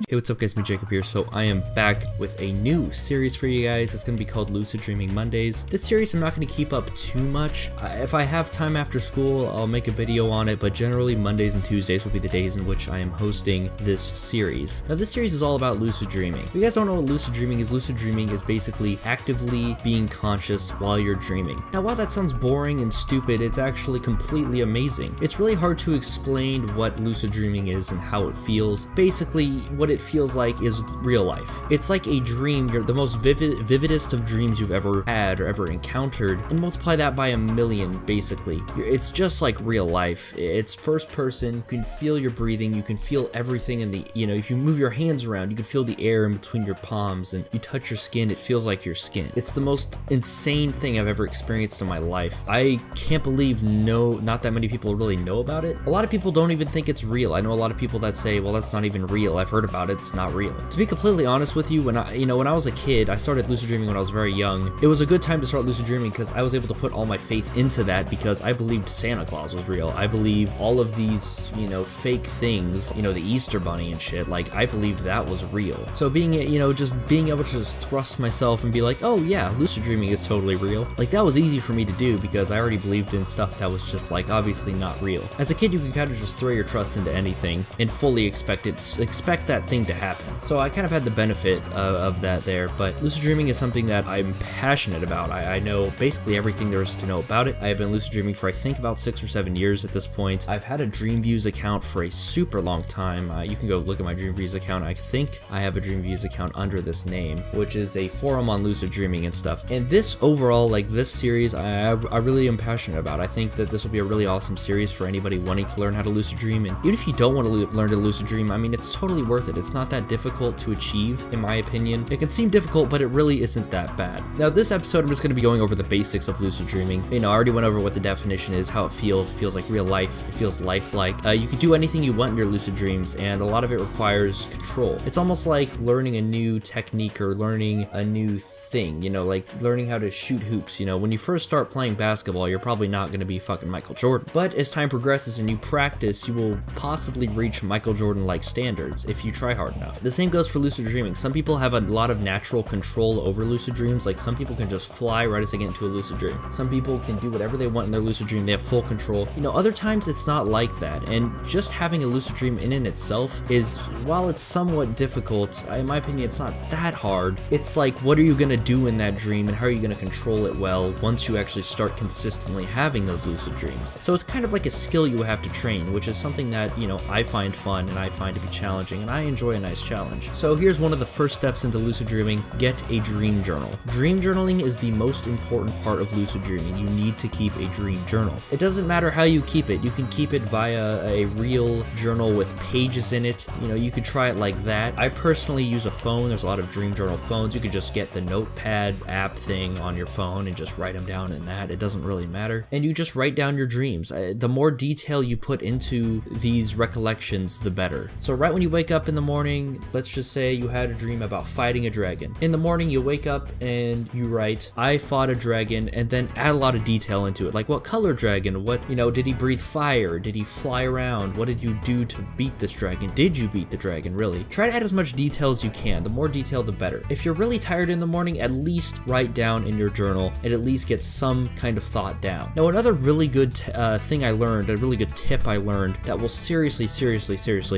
Hey, what's up guys, me Jacob here. So I am back with a new series for you guys. It's going to be called Lucid Dreaming Mondays. This series I'm not going to keep up too much. If I have time after school, I'll make a video on it, but generally Mondays and Tuesdays will be the days in which I am hosting this series. Now this series is all about lucid dreaming. If you guys don't know what lucid dreaming is basically actively being conscious while you're dreaming. Now while that sounds boring and stupid, it's actually completely amazing. It's really hard to explain what lucid dreaming is and how it feels. Basically, what it feels like is real life. It's like a dream. You're the most vividest of dreams you've ever had or ever encountered, and multiply that by 1,000,000 basically. It's just like real life. It's first person. You can feel your breathing. You can feel everything in the, if you move your hands around, you can feel the air in between your palms, and you touch your skin, it feels like your skin. It's the most insane thing I've ever experienced in my life. I can't believe not that many people really know about it. A lot of people don't even think it's real. I know a lot of people that say, well, that's not even real. I've heard about it. It's not real. To be completely honest with you, when I was a kid, I started lucid dreaming when I was very young. It was a good time to start lucid dreaming because I was able to put all my faith into that because I believed Santa Claus was real. I believe all of these, fake things, the Easter Bunny and shit, like I believed that was real. So just being able to just thrust myself and be like, oh yeah, lucid dreaming is totally real. Like that was easy for me to do because I already believed in stuff that was just like obviously not real. As a kid, you can kind of just throw your trust into anything and fully expect that thing to happen. So I kind of had the benefit of that there, but lucid dreaming is something that I'm passionate about. I know basically everything there is to know about it. I have been lucid dreaming for I think about 6 or 7 years at this point. I've had a Dreamviews account for a super long time. You can go look at my Dreamviews account. I think I have a Dreamviews account under this name, which is a forum on lucid dreaming and stuff. And this overall, like this series, I really am passionate about. I think that this will be a really awesome series for anybody wanting to learn how to lucid dream. And even if you don't want to learn to lucid dream, I mean, it's totally worth it. It's not that difficult to achieve, in my opinion. It can seem difficult, but it really isn't that bad. Now, this episode, I'm just going to be going over the basics of lucid dreaming. I already went over what the definition is, how it feels. It feels like real life. It feels lifelike. You can do anything you want in your lucid dreams, and a lot of it requires control. It's almost like learning a new technique or learning a new thing, like learning how to shoot hoops. When you first start playing basketball, you're probably not going to be fucking Michael Jordan. But as time progresses and you practice, you will possibly reach Michael Jordan-like standards if you try hard enough. The same goes for lucid dreaming. Some people have a lot of natural control over lucid dreams. Like some people can just fly right as they get into a lucid dream. Some people can do whatever they want in their lucid dream. They have full control. Other times it's not like that. And just having a lucid dream in and itself is, while it's somewhat difficult, in my opinion, it's not that hard. It's like, what are you going to do in that dream and how are you going to control it well once you actually start consistently having those lucid dreams? So it's kind of like a skill you have to train, which is something that, I find fun and I find to be challenging, and I enjoy a nice challenge. So here's one of the first steps into lucid dreaming: get a dream journal. Dream journaling is the most important part of lucid dreaming. You need to keep a dream journal. It doesn't matter how you keep it. You can keep it via a real journal with pages in it. You could try it like that. I personally use a phone. There's a lot of dream journal phones. You could just get the notepad app thing on your phone and just write them down in that. It doesn't really matter. And you just write down your dreams. The more detail you put into these recollections, the better. So right when you wake up in the morning, let's just say you had a dream about fighting a dragon. In the morning, you wake up and you write, I fought a dragon, and then add a lot of detail into it. Like what color dragon? What, did he breathe fire? Did he fly around? What did you do to beat this dragon? Did you beat the dragon, really? Try to add as much detail as you can. The more detail, the better. If you're really tired in the morning, at least write down in your journal and at least get some kind of thought down. Now, another really good thing I learned, a really good tip I learned that will seriously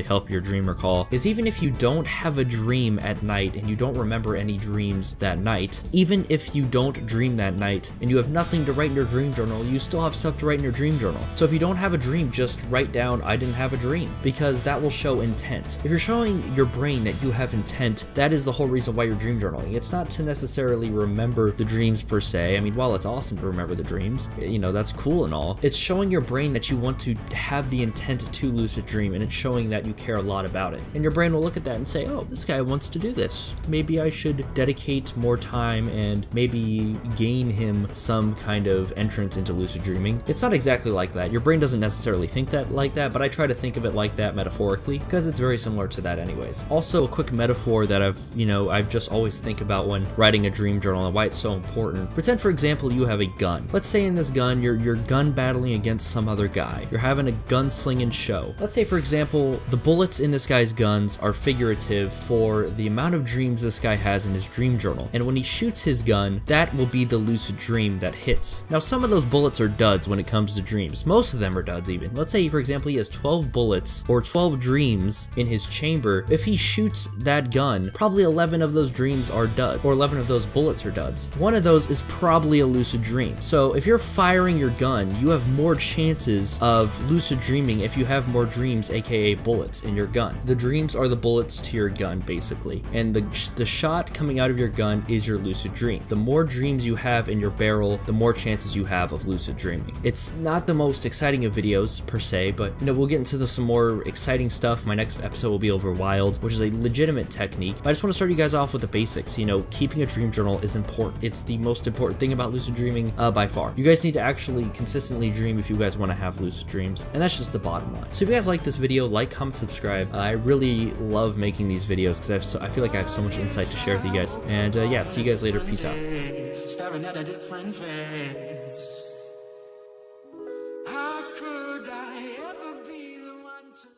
help your dream recall is even if you don't have a dream at night and you don't remember any dreams that night, even if you don't dream that night and you have nothing to write in your dream journal, you still have stuff to write in your dream journal. So if you don't have a dream, just write down, I didn't have a dream, because that will show intent. If you're showing your brain that you have intent, that is the whole reason why you're dream journaling. It's not to necessarily remember the dreams per se. I mean, while it's awesome to remember the dreams, that's cool and all, it's showing your brain that you want to have the intent to lucid dream, and it's showing that you care a lot about it. And your brain will look at that and say, oh, this guy wants to do this. Maybe I should dedicate more time and maybe gain him some kind of entrance into lucid dreaming. It's not exactly like that. Your brain doesn't necessarily think that like that, but I try to think of it like that metaphorically because it's very similar to that anyways. Also, a quick metaphor that I've just always think about when writing a dream journal and why it's so important. Pretend, for example, you have a gun. Let's say in this gun, you're gun battling against some other guy. You're having a gunslinging show. Let's say, for example, the bullets in this guy's guns are figurative for the amount of dreams this guy has in his dream journal. And when he shoots his gun, that will be the lucid dream that hits. Now, some of those bullets are duds when it comes to dreams. Most of them are duds even. Let's say, for example, he has 12 bullets or 12 dreams in his chamber. If he shoots that gun, probably 11 of those dreams are duds, or 11 of those bullets are duds. One of those is probably a lucid dream. So if you're firing your gun, you have more chances of lucid dreaming if you have more dreams, aka bullets, in your gun. The dreams are the bullets to your gun, basically. And the shot coming out of your gun is your lucid dream. The more dreams you have in your barrel, the more chances you have of lucid dreaming. It's not the most exciting of videos, per se, but we'll get into some more exciting stuff. My next episode will be over wild, which is a legitimate technique. But I just want to start you guys off with the basics. Keeping a dream journal is important. It's the most important thing about lucid dreaming by far. You guys need to actually consistently dream if you guys want to have lucid dreams, and that's just the bottom line. So if you guys like this video, like, comment, subscribe. I really love making these videos because I feel like I have so much insight to share with you guys. And yeah, see you guys later. Peace out. Staring at a different face. How could I ever be the one to